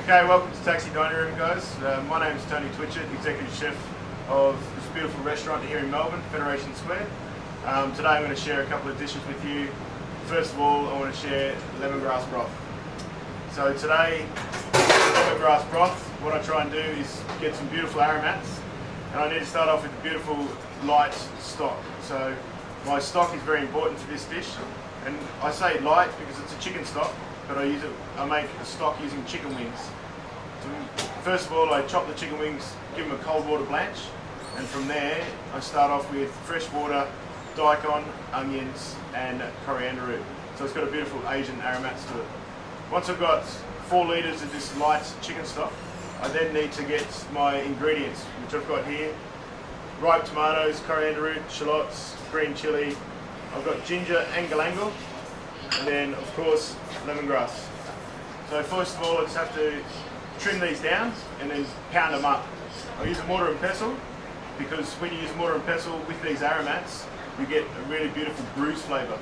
Okay, welcome to Taxi Dining Room, guys. My name is Tony Twitchett, Executive Chef of this beautiful restaurant here in Melbourne, Federation Square. Today I'm going to share a couple of dishes with you. First of all, I want to share lemongrass broth. So today, lemongrass broth, what I try and do is get some beautiful aromates, and I need to start off with a beautiful light stock. So my stock is very important for this dish, and I say light because it's a chicken stock, but I make a stock using chicken wings. So first of all, I chop the chicken wings, give them a cold water blanch, and from there I start off with fresh water, daikon, onions, and coriander root. So it's got a beautiful Asian aromats to it. Once I've got 4 litres of this light chicken stock, I then need to get my ingredients, which I've got here: ripe tomatoes, coriander root, shallots, green chilli. I've got ginger and galangal, and then of course lemongrass. So first of all, I just have to trim these down and then pound them up. I use a mortar and pestle because when you use a mortar and pestle with these aromats, you get a really beautiful bruise flavour.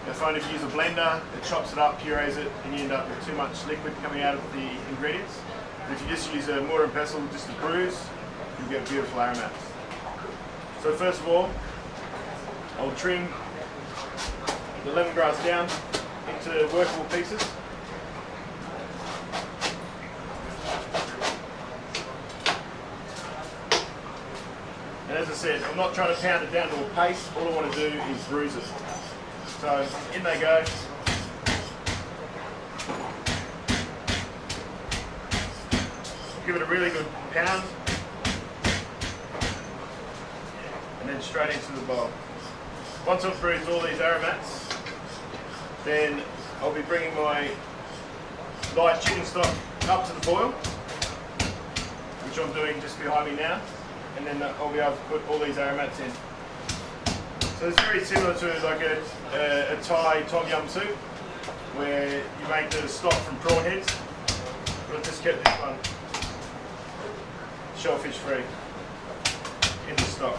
I find if you use a blender, it chops it up, purees it, and you end up with too much liquid coming out of the ingredients. But if you just use a mortar and pestle, just to bruise, you get beautiful aromats. So first of all, I'll trim the lemongrass down into workable pieces. And as I said, I'm not trying to pound it down to a paste, all I want to do is bruise it. So in they go. Give it a really good pound, and then straight into the bowl. Once I've bruised all these aromats, then I'll be bringing my light chicken stock up to the boil, which I'm doing just behind me now, and then I'll be able to put all these aromats in. So it's very similar to like a Thai tom yum soup, where you make the stock from prawn heads, but I've just kept this one shellfish free in the stock.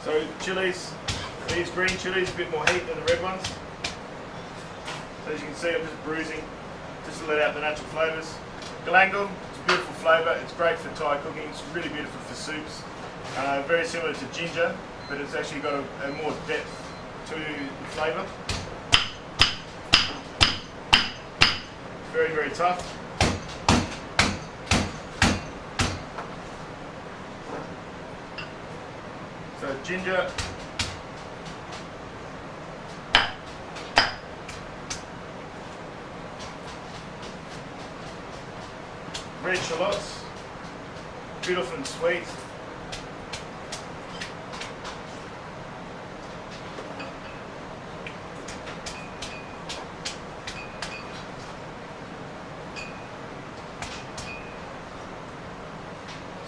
So chilies, these green chilies, a bit more heat than the red ones. So as you can see, I'm just bruising just to let out the natural flavours. Galangal, it's a beautiful flavour, it's great for Thai cooking, it's really beautiful for soups. Very similar to ginger, but it's actually got a more depth to the flavour. Very, very tough. So ginger, red shallots, beautiful and sweet.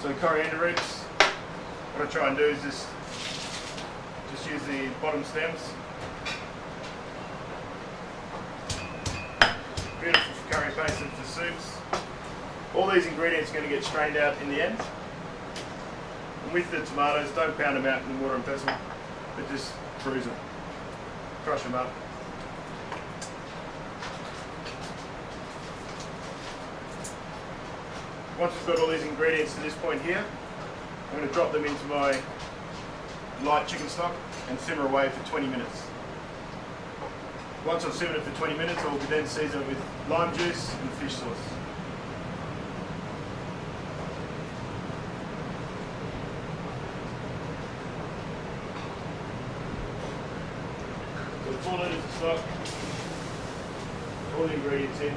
So coriander roots, what I try and do is just use the bottom stems. Beautiful for curry paste and for soups. All these ingredients are going to get strained out in the end. And with the tomatoes, don't pound them out in the mortar and pestle, but just bruise them, crush them up. Once we've got all these ingredients to this point here, I'm going to drop them into my light chicken stock and simmer away for 20 minutes. Once I've simmered it for 20 minutes, I'll then season it with lime juice and fish sauce. So 4 litres of stock, all the ingredients in.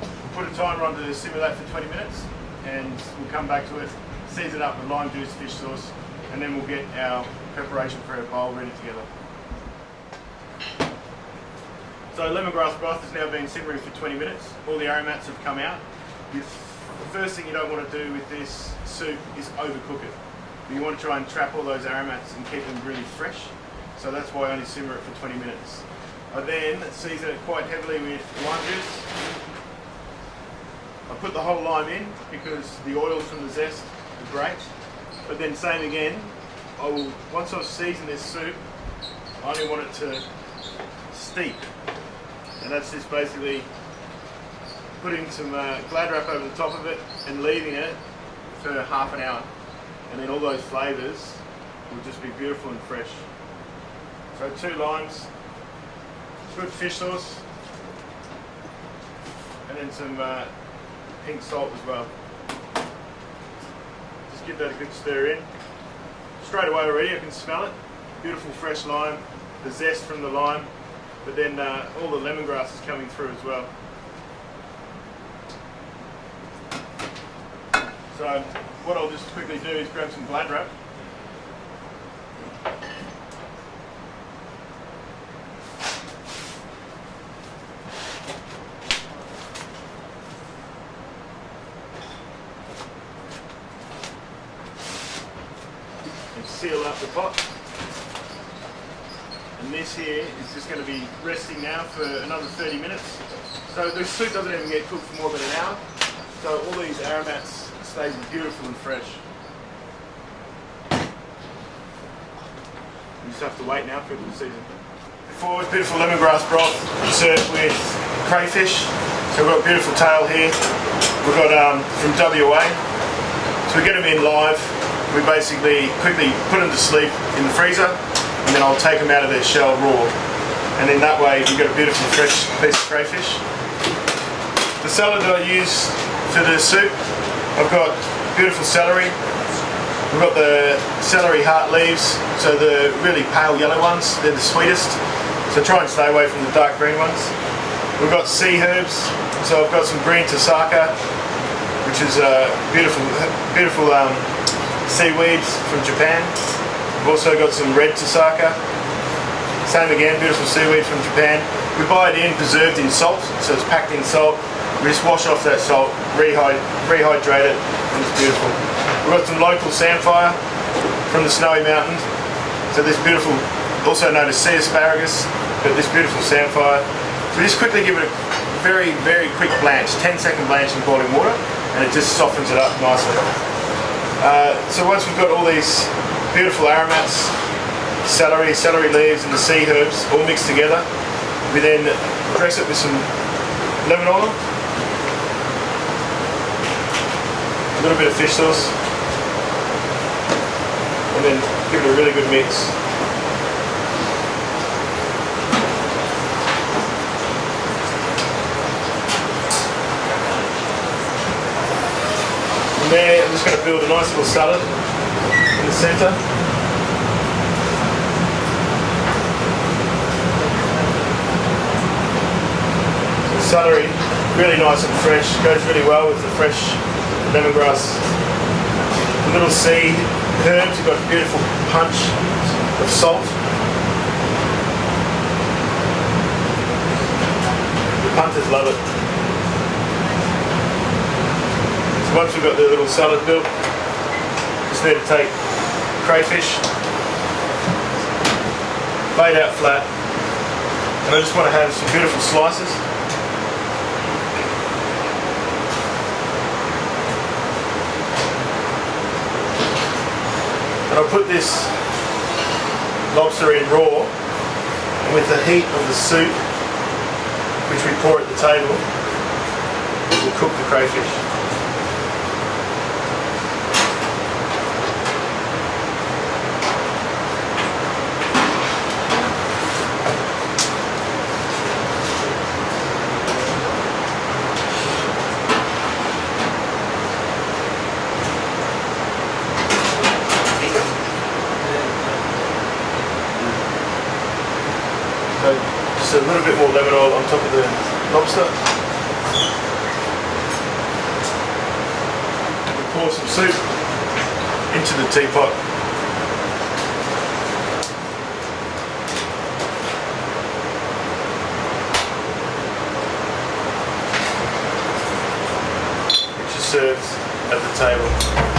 We'll put a timer on to simmer that for 20 minutes, and we'll come back to it, season up with lime juice, fish sauce, and then we'll get our preparation for our bowl ready together. So lemongrass broth has now been simmering for 20 minutes. All the aromats have come out. The first thing you don't want to do with this soup is overcook it. You want to try and trap all those aromats and keep them really fresh. So that's why I only simmer it for 20 minutes. I then season it quite heavily with lime juice. I put the whole lime in because the oils from the zest are great. But then same again, once I've seasoned this soup, I only want it to steep. And that's just basically putting some glad wrap over the top of it and leaving it for half an hour. And then all those flavours will just be beautiful and fresh. So 2 limes, good fish sauce, and then some pink salt as well. Just give that a good stir in. Straight away already I can smell it. Beautiful fresh lime, the zest from the lime, but then all the lemongrass is coming through as well. So what I'll just quickly do is grab some glad wrap. And seal up the pot. And this here is just going to be resting now for another 30 minutes. So the soup doesn't even get cooked for more than an hour. So all these aromates stay beautiful and fresh. You just have to wait now for it to season. Before, beautiful lemongrass broth served with crayfish. So we've got a beautiful tail here. We've got from WA. So we get them in live. We basically quickly put them to sleep in the freezer, and then I'll take them out of their shell raw. And then that way you've got a beautiful fresh piece of crayfish. The salad that I use for the soup, I've got beautiful celery. We've got the celery heart leaves, so the really pale yellow ones, they're the sweetest. So try and stay away from the dark green ones. We've got sea herbs, so I've got some green tasaka, which is beautiful seaweeds from Japan. We've also got some red tasaka. Same again, beautiful seaweed from Japan. We buy it in preserved in salt, so it's packed in salt. We just wash off that salt, rehydrate it, and it's beautiful. We've got some local samphire from the Snowy Mountains. So this beautiful, also known as sea asparagus, but this beautiful samphire. So we just quickly give it a very, very quick blanch, 10-second blanch in boiling water, and it just softens it up nicely. So once we've got all these beautiful aromates, celery leaves and the sea herbs all mixed together, we then dress it with some lemon oil, a little bit of fish sauce, and then give it a really good mix. From there, I'm just going to build a nice little salad in the centre. The celery, really nice and fresh, goes really well with the fresh lemongrass. The little sea herbs, you've got a beautiful punch of salt. The punters love it. So once we've got the little salad built, just need to take crayfish, laid out flat, and I just want to have some beautiful slices. And I'll put this lobster in raw, and with the heat of the soup, which we pour at the table, we'll cook the crayfish. So just a little bit more lemon oil on top of the lobster. We pour some soup into the teapot. Which is served at the table.